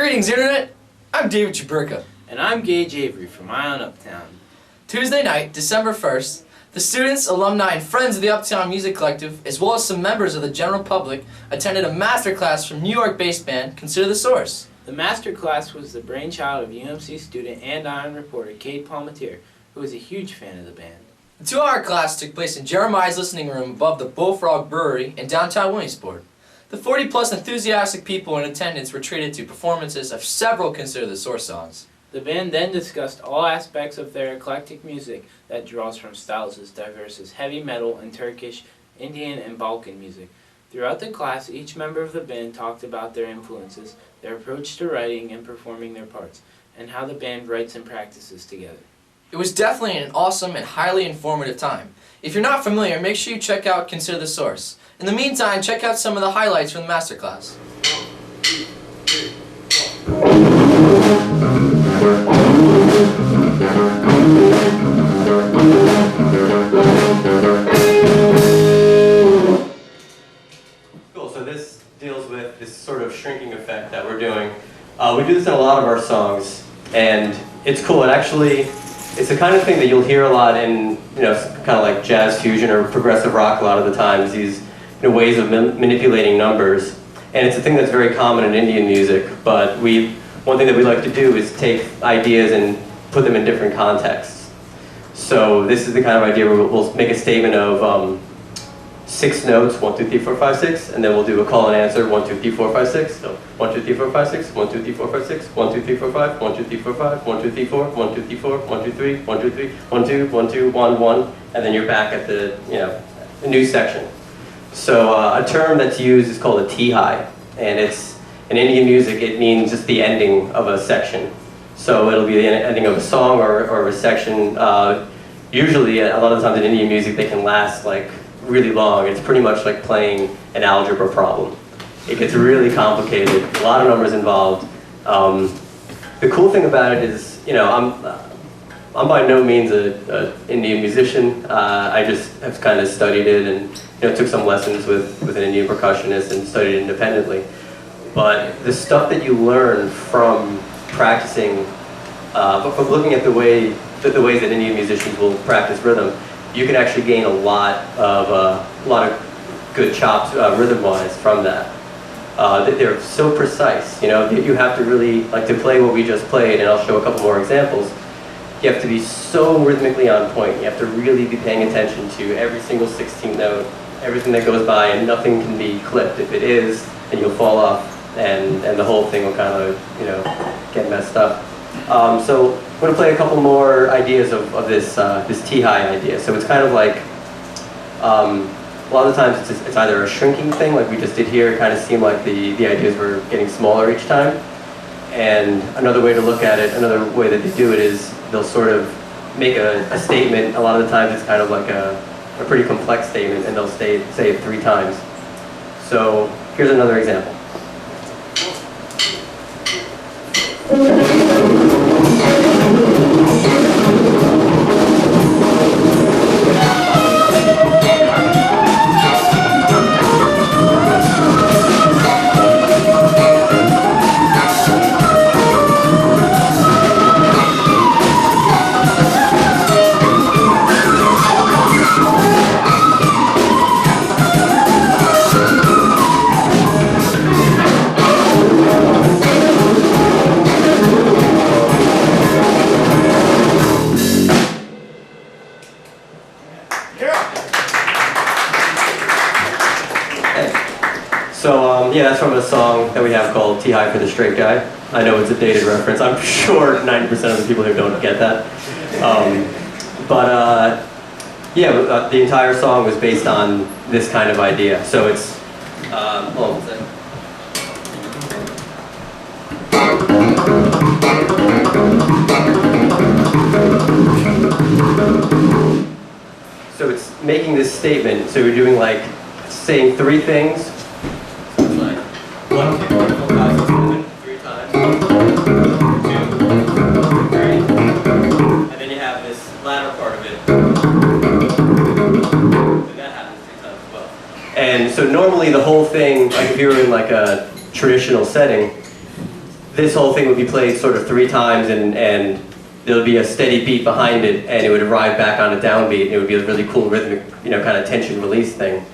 Greetings, Internet! I'm David Chaburka. And I'm Gage Avery from iOn Uptown. Tuesday night, December 1st, the students, alumni, and friends of the Uptown Music Collective, as well as some members of the general public, attended a masterclass from New York-based band Consider the Source. The masterclass was the brainchild of UMC student and iOn reporter Kate Palmatier, who is a huge fan of the band. The 2-hour class took place in Jeremiah's listening room above the Bullfrog Brewery in downtown Williamsport. The 40-plus enthusiastic people in attendance were treated to performances of several Consider the Source songs. The band then discussed all aspects of their eclectic music that draws from styles as diverse as heavy metal and Turkish, Indian, and Balkan music. Throughout the class, each member of the band talked about their influences, their approach to writing and performing their parts, and how the band writes and practices together. It was definitely an awesome and highly informative time. If you're not familiar, make sure you check out Consider the Source. In the meantime, check out some of the highlights from the masterclass. Cool, so this deals with this sort of shrinking effect that we're doing. We do this in a lot of our songs, and it's cool. It's the kind of thing that you'll hear a lot in, kind of like jazz fusion or progressive rock a lot of the times, these ways of manipulating numbers. And it's a thing that's very common in Indian music, but one thing that we like to do is take ideas and put them in different contexts. So this is the kind of idea where we'll make a statement of 6 notes, 1, 2, 3, 4, 5, 6, and then we'll do a call and answer, 1, 2, 3, 4, 5, 6. So 1, 2, 3, 4, 5, 6, 1, 2, 3, 4, 5, 6, 1, 2, 3, 4, 5, 1, 2, 3, 4, 5, 1, 2, 3, 4, 1, 2, 3, 4, 1, 2, 3, 1, 2, 3, 1, 2, 1, 2, 1, 1, and then you're back at the, a new section. So a term that's used is called a T-high, and it's, in Indian music, it means just the ending of a section. So it'll be the ending of a song or a section. Usually, a lot of the times in Indian music, they can last like really long. It's pretty much like playing an algebra problem. It gets really complicated, a lot of numbers involved. The cool thing about it is, I'm by no means an Indian musician. I just have kind of studied it and took some lessons with an Indian percussionist and studied independently. But the stuff that you learn from practicing, from looking at the ways that Indian musicians will practice rhythm, you can actually gain a lot of good chops rhythm-wise from that. They're so precise. You have to really, like, to play what we just played, and I'll show a couple more examples. You have to be so rhythmically on point. You have to really be paying attention to every single 16th note, everything that goes by, and nothing can be clipped. If it is, then you'll fall off, and the whole thing will kind of, get messed up. So I'm going to play a couple more ideas of this T-high idea. So it's kind of like, a lot of the times it's either a shrinking thing, like we just did here. It kind of seemed like the ideas were getting smaller each time. And another way to look at it, another way that they do it is they'll sort of make a statement. A lot of the times it's kind of like a pretty complex statement, and they'll say it 3 times. So here's another example. Yeah, that's from a song that we have called T-High for the Straight Guy. I know it's a dated reference. I'm sure 90% of the people here don't get that. The entire song was based on this kind of idea. So it's, hold on a second. So it's making this statement. So you're doing like, saying 3 things. 1, 2, 3, 4, 5, 6, 7, 3 times. 1, 2, 3. And then you have this latter part of it. And that happens 3 times as well. And so normally the whole thing, like if you were in like a traditional setting, this whole thing would be played sort of 3 times, and there would be a steady beat behind it, and it would arrive back on a downbeat, and it would be a really cool rhythmic, kind of tension release thing.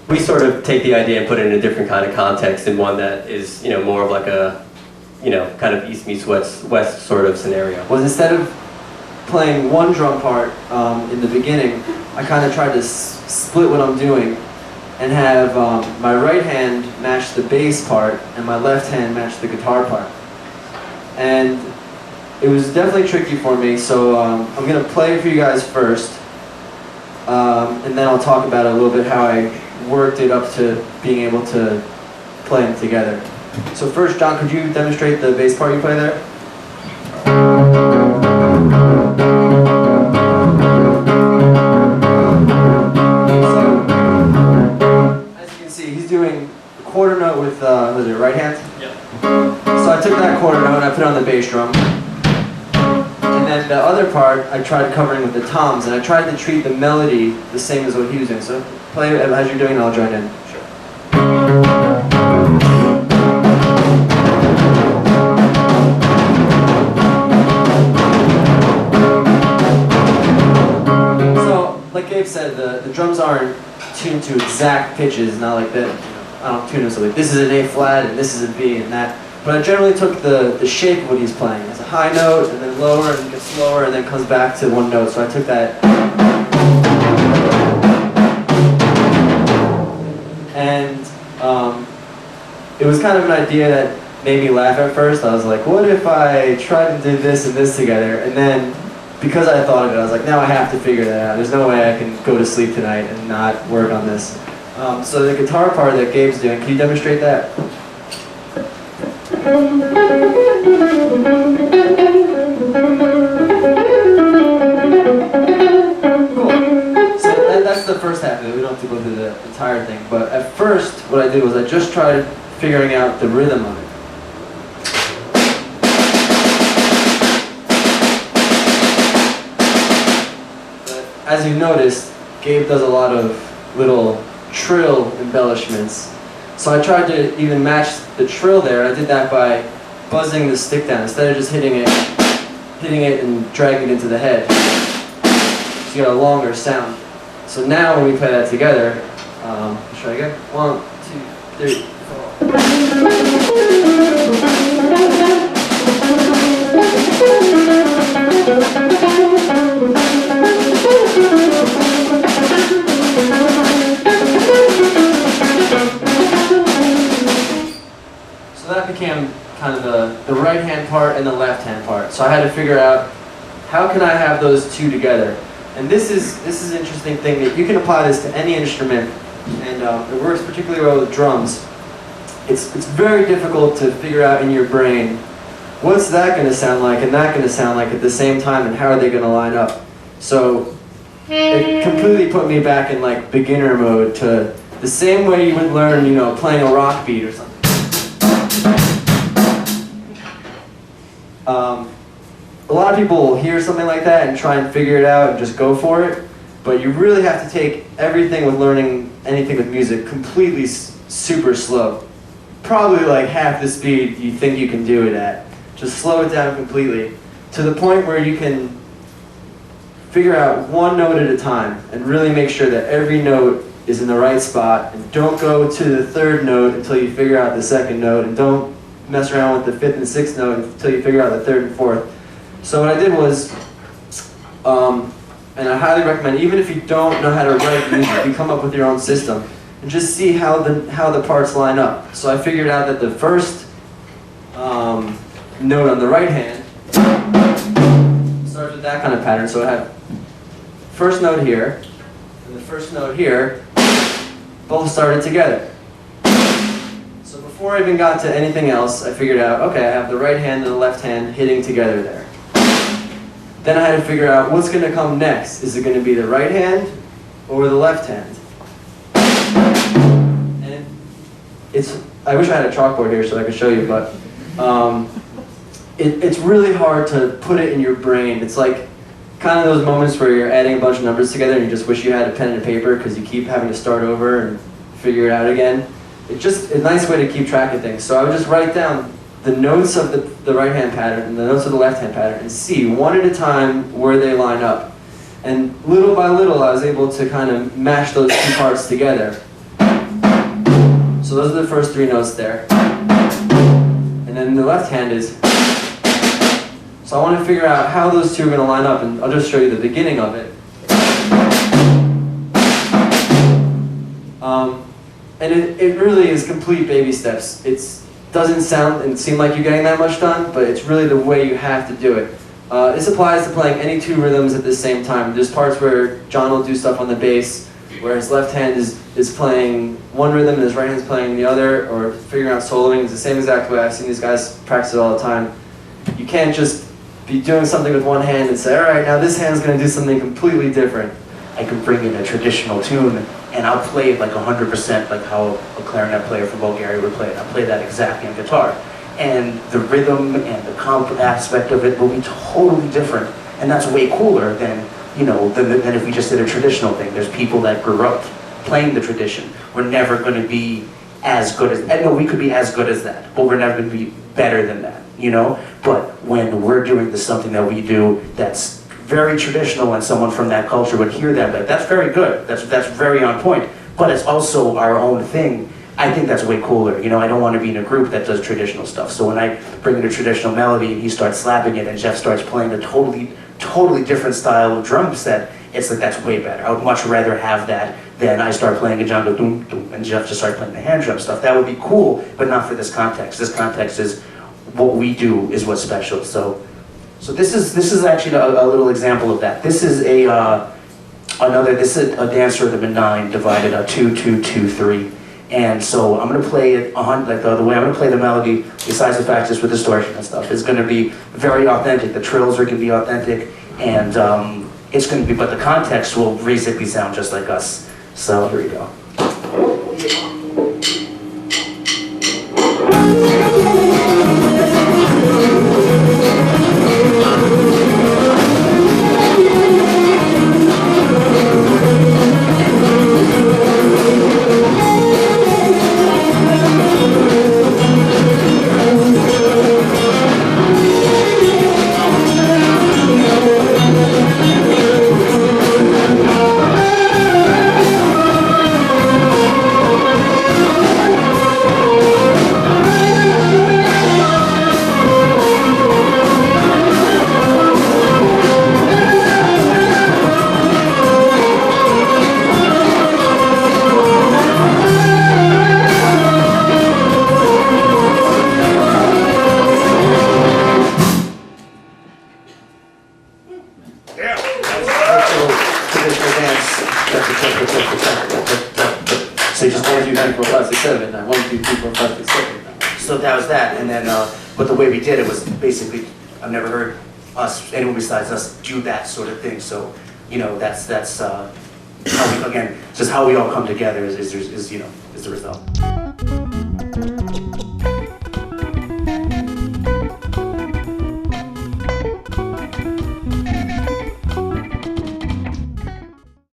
We sort of take the idea and put it in a different kind of context, and one that is, more of like a, kind of East meets West sort of scenario. Was instead of playing one drum part in the beginning, I kind of tried to split what I'm doing and have my right hand match the bass part and my left hand match the guitar part. And it was definitely tricky for me, so I'm going to play it for you guys first, and then I'll talk about a little bit how I worked it up to being able to play them together. So first, John, could you demonstrate the bass part you play there? Doing a quarter note with, was it right hand? Yep. So I took that quarter note and I put it on the bass drum. And then the other part, I tried covering with the toms, and I tried to treat the melody the same as what he was doing. So play it as you're doing and I'll join in. Sure. So, like Gabe said, the drums aren't tuned to exact pitches, not like that. I don't tune them so like this is an A flat and this is a B and that. But I generally took the shape of what he's playing. It's a high note and then lower and gets lower and then comes back to one note. So I took that. And it was kind of an idea that made me laugh at first. I was like, what if I tried to do this and this together? And then because I thought of it, I was like, now I have to figure that out. There's no way I can go to sleep tonight and not work on this. So the guitar part that Gabe's doing, can you demonstrate that? Cool. So that's the first half of it. We don't have to go through the entire thing. But at first, what I did was I just tried figuring out the rhythm of it. As you noticed, Gabe does a lot of little trill embellishments. So I tried to even match the trill there. I did that by buzzing the stick down instead of just hitting it and dragging it into the head. So you got a longer sound. So now when we play that together, let's try again. 1, 2, 3, 4. So that became kind of the right hand part and the left hand part. So I had to figure out how can I have those two together. And this is an interesting thing that you can apply this to any instrument, and it works particularly well with drums. It's very difficult to figure out in your brain what's that going to sound like and that going to sound like at the same time, and how are they going to line up. So it completely put me back in like beginner mode to the same way you would learn, playing a rock beat or something. A lot of people will hear something like that and try and figure it out and just go for it, but you really have to take everything with learning anything with music completely super slow. Probably like half the speed you think you can do it at. Just slow it down completely to the point where you can figure out one note at a time and really make sure that every note is in the right spot, and don't go to the third note until you figure out the second note, and don't mess around with the fifth and sixth note until you figure out the third and fourth. So what I did was, and I highly recommend, even if you don't know how to write music, you come up with your own system and just see how the parts line up. So I figured out that the first note on the right hand starts with that kind of pattern. So I have first note here and the first note here, both started together. So before I even got to anything else, I figured out, okay, I have the right hand and the left hand hitting together there. Then I had to figure out what's going to come next. Is it going to be the right hand or the left hand? And I wish I had a chalkboard here so I could show you, but it's really hard to put it in your brain. It's like kind of those moments where you're adding a bunch of numbers together and you just wish you had a pen and paper because you keep having to start over and figure it out again. It's just a nice way to keep track of things. So I would just write down the notes of the right-hand pattern and the notes of the left-hand pattern and see one at a time where they line up. And little by little, I was able to kind of mash those two parts together. So those are the first 3 notes there. And then the left hand is. So I want to figure out how those two are going to line up, and I'll just show you the beginning of it. And it really is complete baby steps. It doesn't sound and seem like you're getting that much done, but it's really the way you have to do it. This applies to playing any 2 rhythms at the same time. There's parts where John will do stuff on the bass, where his left hand is playing one rhythm and his right hand is playing the other, or figuring out soloing. It's the same exact way. I've seen these guys practice it all the time. You can't just be doing something with one hand and say, all right, now this hand's going to do something completely different. I can bring in a traditional tune and I'll play it like 100% like how a clarinet player from Bulgaria would play it. I'll play that exactly on guitar. And the rhythm and the comp aspect of it will be totally different. And that's way cooler than, you know, than if we just did a traditional thing. There's people that grew up playing the tradition. We're never going to be as good as, and no, we could be as good as that, but we're never going to be better than that, you know? But when we're doing something that we do that's very traditional and someone from that culture would hear that, like, that's very good, that's very on point, but it's also our own thing. I think that's way cooler. You know, I don't want to be in a group that does traditional stuff. So when I bring in a traditional melody and he starts slapping it and Jeff starts playing a totally different style of drum set, it's like, that's way better. I would much rather have that than I start playing a jungle doom doom and Jeff just starts playing the hand drum stuff. That would be cool, but not for this context. This context is what we do is what's special. So this is actually a little example of that. This is a dance rhythm in 9 divided 2-2-2-3. And so I'm going to play it like the way I'm going to play the melody, besides the fact just with distortion and stuff, is going to be very authentic. The trills are going to be authentic, and it's going to be, but the context will basically sound just like us. So here we go. So you just 1, 2, 3, 4, 5, 6, 7 9. 1, 2, 3, 4, 5, 6, 7 9. So that was that, and then but the way we did it was basically, I've never heard anyone besides us do that sort of thing. So you know, that's how we, again, just how we all come together is the result.